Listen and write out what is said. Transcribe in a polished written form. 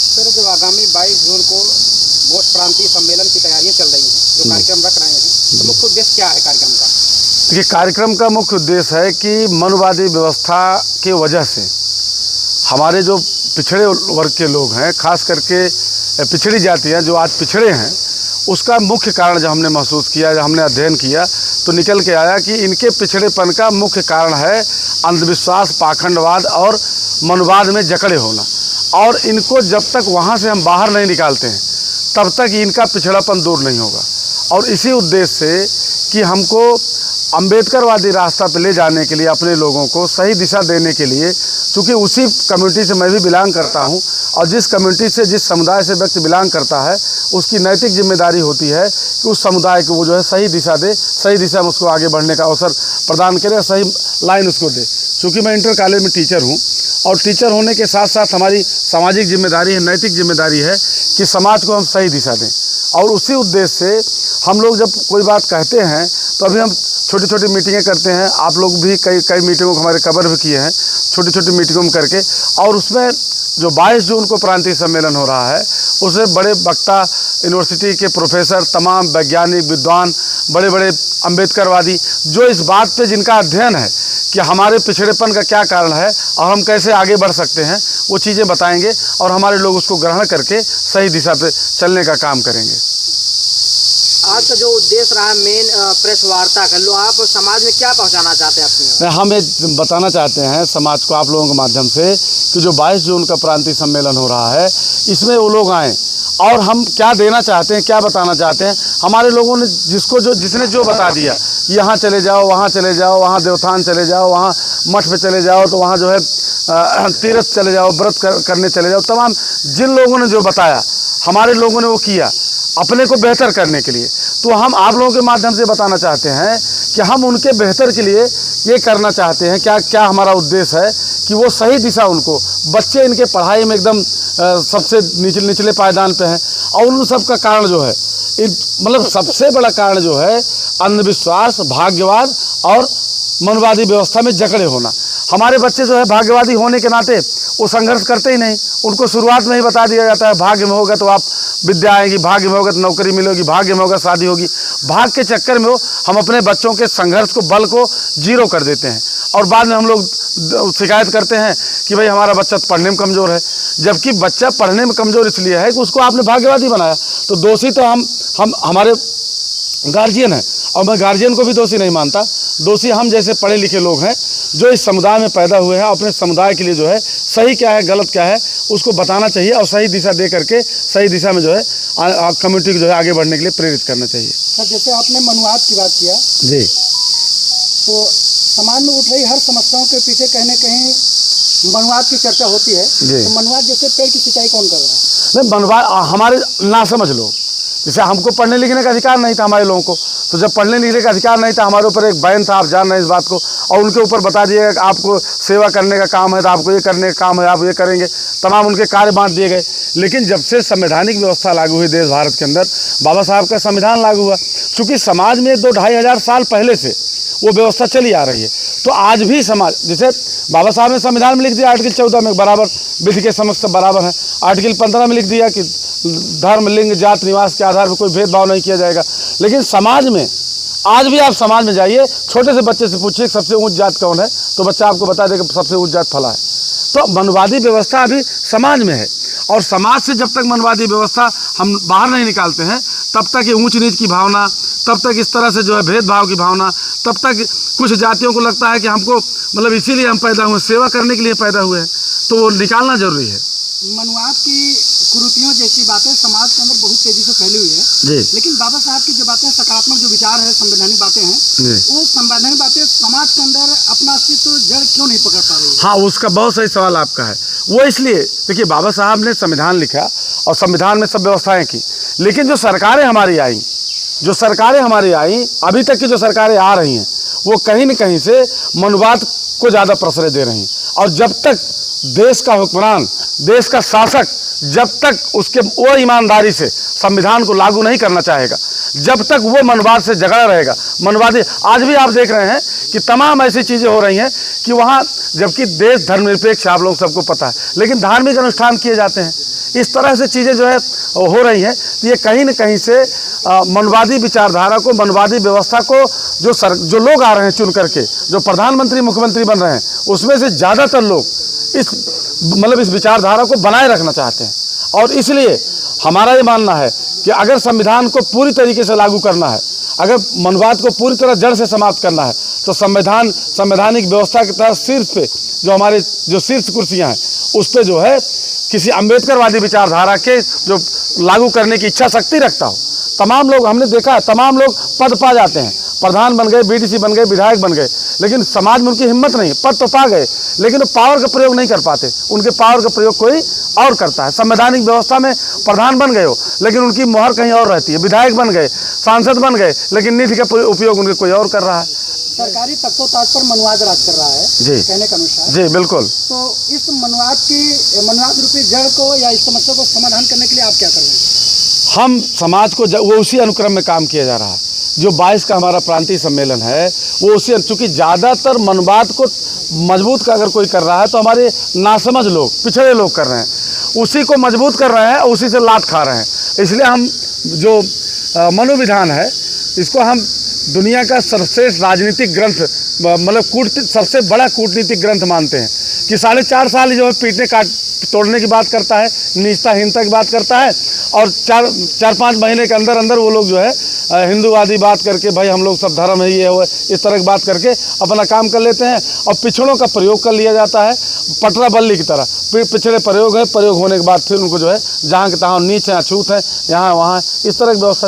Sir, जो आगामी 22 जून को वोट प्रांतीय सम्मेलन की तैयारियां चल रही हैं, जो कार्यक्रम रख रहे हैं, तो मुख्य उद्देश्य क्या है कार्यक्रम का? देखिए, कार्यक्रम का मुख्य उद्देश्य है कि मनुवादी व्यवस्था की वजह से हमारे जो पिछड़े वर्ग के लोग हैं, खास करके पिछड़ी जातियाँ जो आज पिछड़े हैं, उसका मुख्य कारण जब हमने महसूस किया, जब हमने अध्ययन किया, तो निकल के आया कि इनके पिछड़ेपन का मुख्य कारण है अंधविश्वास, पाखंडवाद और मनुवाद में जकड़े होना। और इनको जब तक वहाँ से हम बाहर नहीं निकालते हैं, तब तक इनका पिछड़ापन दूर नहीं होगा। और इसी उद्देश्य से कि हमको अम्बेडकरवादी रास्ता पे ले जाने के लिए, अपने लोगों को सही दिशा देने के लिए, चूँकि उसी कम्युनिटी से मैं भी बिलोंग करता हूँ, और जिस कम्युनिटी से, जिस समुदाय से व्यक्ति बिलोंग करता है, उसकी नैतिक जिम्मेदारी होती है कि उस समुदाय को वो जो है सही दिशा दे, सही दिशा में उसको आगे बढ़ने का अवसर प्रदान करे, सही लाइन उसको दे। चूँकि मैं इंटर कॉलेज में टीचर हूँ, और टीचर होने के साथ साथ हमारी सामाजिक जिम्मेदारी है, नैतिक जिम्मेदारी है कि समाज को हम सही दिशा दें। और उसी उद्देश्य से हम लोग जब कोई बात कहते हैं, तो अभी हम छोटी छोटी मीटिंगें करते हैं। आप लोग भी कई मीटिंगों को हमारे कवर भी किए हैं, छोटी छोटी मीटिंगों में करके। और उसमें जो 22 जून को प्रांतीय सम्मेलन हो रहा है, उसमें बड़े वक्ता, यूनिवर्सिटी के प्रोफेसर, तमाम वैज्ञानिक, विद्वान, बड़े बड़े अम्बेडकरवादी, जो इस बात पे जिनका अध्ययन है कि हमारे पिछड़ेपन का क्या कारण है और हम कैसे आगे बढ़ सकते हैं, वो चीज़ें बताएंगे और हमारे लोग उसको ग्रहण करके सही दिशा पे चलने का काम करेंगे। आज का जो उद्देश्य रहा मेन प्रेस वार्ता कर लो, आप समाज में क्या पहुंचाना चाहते हैं अपनी? हम ये बताना चाहते हैं समाज को, आप लोगों के माध्यम से, कि जो 22 जून का प्रांतीय सम्मेलन हो रहा है, इसमें वो लोग आएँ और हम क्या देना चाहते हैं, क्या बताना चाहते हैं। हमारे लोगों ने जिसने जो बता दिया, यहाँ चले जाओ, वहाँ चले जाओ, वहाँ देवथान चले जाओ, वहाँ मठ पे चले जाओ, तो वहाँ जो है तीर्थ चले जाओ, व्रत करने चले जाओ, तमाम जिन लोगों ने जो बताया, हमारे लोगों ने वो किया अपने को बेहतर करने के लिए। तो हम आप लोगों के माध्यम से बताना चाहते हैं कि हम उनके बेहतर के लिए ये करना चाहते हैं, क्या हमारा उद्देश्य है कि वो सही दिशा, उनको बच्चे इनके पढ़ाई में एकदम सबसे निचले पायदान पे हैं, और उन सब का कारण जो है, मतलब सबसे बड़ा कारण जो है अंधविश्वास, भाग्यवाद और मनवादी व्यवस्था में जकड़े होना। हमारे बच्चे जो है भाग्यवादी होने के नाते वो संघर्ष करते ही नहीं। उनको शुरुआत में ही बता दिया जाता है भाग्य में होगा तो आप विद्या आएगी, भाग्य में होगा तो नौकरी मिलेगी, भाग्य में होगा शादी होगी। भाग के चक्कर में हम अपने बच्चों के संघर्ष को, बल को जीरो कर देते हैं, और बाद में हम लोग शिकायत करते हैं कि भाई हमारा बच्चा पढ़ने में कमज़ोर है। जबकि बच्चा पढ़ने में कमज़ोर इसलिए है कि उसको आपने भाग्यवादी बनाया। तो दोषी तो हम हमारे गार्जियन हैं, और मैं गार्जियन को भी दोषी नहीं मानता। दोषी हम जैसे पढ़े लिखे लोग हैं, जो इस समुदाय में पैदा हुए हैं। अपने समुदाय के लिए जो है सही क्या है, गलत क्या है, उसको बताना चाहिए, और सही दिशा दे करके सही दिशा में जो है कम्युनिटी को जो है आगे बढ़ने के लिए प्रेरित करना चाहिए। सर, जैसे आपने मनुवाद की बात किया जी, तो समाज में उठ रही हर समस्याओं के पीछे कहीं न कहीं मनुवाद की चर्चा होती है। तो मनुवाद जैसे पेड़ की सिंचाई कौन कर रहा है? नहीं, मनुवाद हमारे ना समझ लो, जैसे हमको पढ़ने लिखने का अधिकार नहीं था हमारे लोगों को, तो जब पढ़ने लिखने का अधिकार नहीं था, हमारे ऊपर एक बैन था, आप जान रहे हैं इस बात को, और उनके ऊपर बता दिया कि आपको सेवा करने का काम है, तो आपको ये करने का काम है, आप ये करेंगे, तमाम उनके कार्य बांट दिए गए। लेकिन जब से संवैधानिक व्यवस्था लागू हुई देश भारत के अंदर, बाबा साहब का संविधान लागू हुआ, चूँकि समाज में 2-2.5 साल पहले से वो व्यवस्था चली आ रही है, तो आज भी समाज, जैसे बाबा साहब ने संविधान में लिख दिया आर्टिकल 14 में बराबर विधि के समक्ष बराबर है, आर्टिकल 15 में लिख दिया कि धर्म, लिंग, जात, निवास के आधार पर कोई भेदभाव नहीं किया जाएगा। लेकिन समाज में आज भी, आप समाज में जाइए, छोटे से बच्चे से पूछिए सबसे ऊंच जात कौन है, तो बच्चा आपको बता देगा सबसे ऊंच जात फला है। तो मनवादी व्यवस्था अभी समाज में है, और समाज से जब तक मनवादी व्यवस्था हम बाहर नहीं निकालते हैं, तब तक ये ऊंच नीच की भावना, तब तक इस तरह से जो है भेदभाव की भावना, तब तक कुछ जातियों को लगता है कि हमको, मतलब इसीलिए हम पैदा हुए, सेवा करने के लिए पैदा हुए हैं, तो वो निकालना जरूरी है। मनुवाद की कुरीतियों जैसी बातें समाज के अंदर बहुत तेजी से फैली हुई है जी। लेकिन बाबा साहब की जो बातें, सकारात्मक जो विचार है, संवैधानिक बातें हैं, वो संवैधानिक बातें समाज के अंदर अपना अस्तित्व जड़ क्यों नहीं पकड़ पा रही? हाँ, उसका बहुत सही सवाल आपका है। वो इसलिए, देखिए, बाबा साहब ने संविधान लिखा और संविधान में सब व्यवस्थाएं की, लेकिन जो सरकारें हमारी आई, अभी तक की जो सरकारें आ रही हैं, वो कहीं न कहीं से मनुवाद को ज़्यादा प्रश्रय दे रही हैं। और जब तक देश का हुक्मरान, देश का शासक, जब तक उसके वो ईमानदारी से संविधान को लागू नहीं करना चाहेगा, जब तक वो मनवाद से झगड़ा रहेगा, मनवादी, आज भी आप देख रहे हैं कि तमाम ऐसी चीज़ें हो रही हैं कि वहाँ जबकि देश धर्मनिरपेक्ष आप लोग सबको पता है, लेकिन धार्मिक अनुष्ठान किए जाते हैं। इस तरह से चीज़ें जो है हो रही हैं। तो ये कहीं न कहीं से मनवादी विचारधारा को, मनवादी व्यवस्था को जो लोग आ रहे हैं चुन करके, जो प्रधानमंत्री मुख्यमंत्री बन रहे हैं, उसमें से ज़्यादातर लोग इस विचारधारा को बनाए रखना चाहते हैं। और इसलिए हमारा ये मानना है कि अगर संविधान को पूरी तरीके से लागू करना है, अगर मनवाद को पूरी तरह जड़ से समाप्त करना है, तो संवैधानिक व्यवस्था के तहत शीर्ष पे जो शीर्ष कुर्सियां हैं, उस पे जो है किसी अम्बेडकरवादी विचारधारा के जो लागू करने की इच्छा शक्ति रखता हो। तमाम लोग, हमने देखा है, तमाम लोग पद पा जाते हैं, प्रधान बन गए, बीडीसी बन गए, विधायक बन गए, लेकिन समाज में उनकी हिम्मत नहीं, पद तो पा गए लेकिन वो पावर का प्रयोग नहीं कर पाते। उनके पावर का प्रयोग कोई और करता है। संवैधानिक व्यवस्था में प्रधान बन गए हो, लेकिन उनकी मोहर कहीं और रहती है। विधायक बन गए, सांसद बन गए, लेकिन निधि का उपयोग उनके कोई और कर रहा है। सरकारी तख्तों-ताज पर मनवाद राज कर रहा है जी, कहने के अनुसार। जी बिल्कुल। तो इस मनवाद रूपी जड़ को या इस समस्या को समाधान करने के लिए आप क्या कर रहे हैं? हम समाज को वो उसी अनुक्रम में काम किया जा रहा है। जो 22 का हमारा प्रांतीय सम्मेलन है, वो उसी, चूँकि ज़्यादातर मनवाद को मजबूत का अगर कोई कर रहा है तो हमारे नासमझ लोग, पिछड़े लोग कर रहे हैं, उसी को मजबूत कर रहे हैं, उसी से लात खा रहे हैं। इसलिए हम जो मनोविधान है, इसको हम दुनिया का सर्वश्रेष्ठ राजनीतिक ग्रंथ, मतलब सबसे बड़ा कूटनीतिक ग्रंथ मानते हैं कि 4.5 साल जो है पीटने काट तोड़ने की बात करता है, नीचताहीनता की बात करता है, और 4-5 महीने के अंदर अंदर वो लोग जो है हिंदूवादी बात करके, भाई हम लोग सब धर्म है, ये हो, इस तरह की बात करके अपना काम कर लेते हैं। और पिछड़ों का प्रयोग कर लिया जाता है पटरा बल्ली की तरह। पिछड़े प्रयोग है, प्रयोग होने के बाद फिर उनको जो है जहाँ के तहाँ नीच है, अछूत है, यहाँ वहाँ, इस तरह की व्यवस्था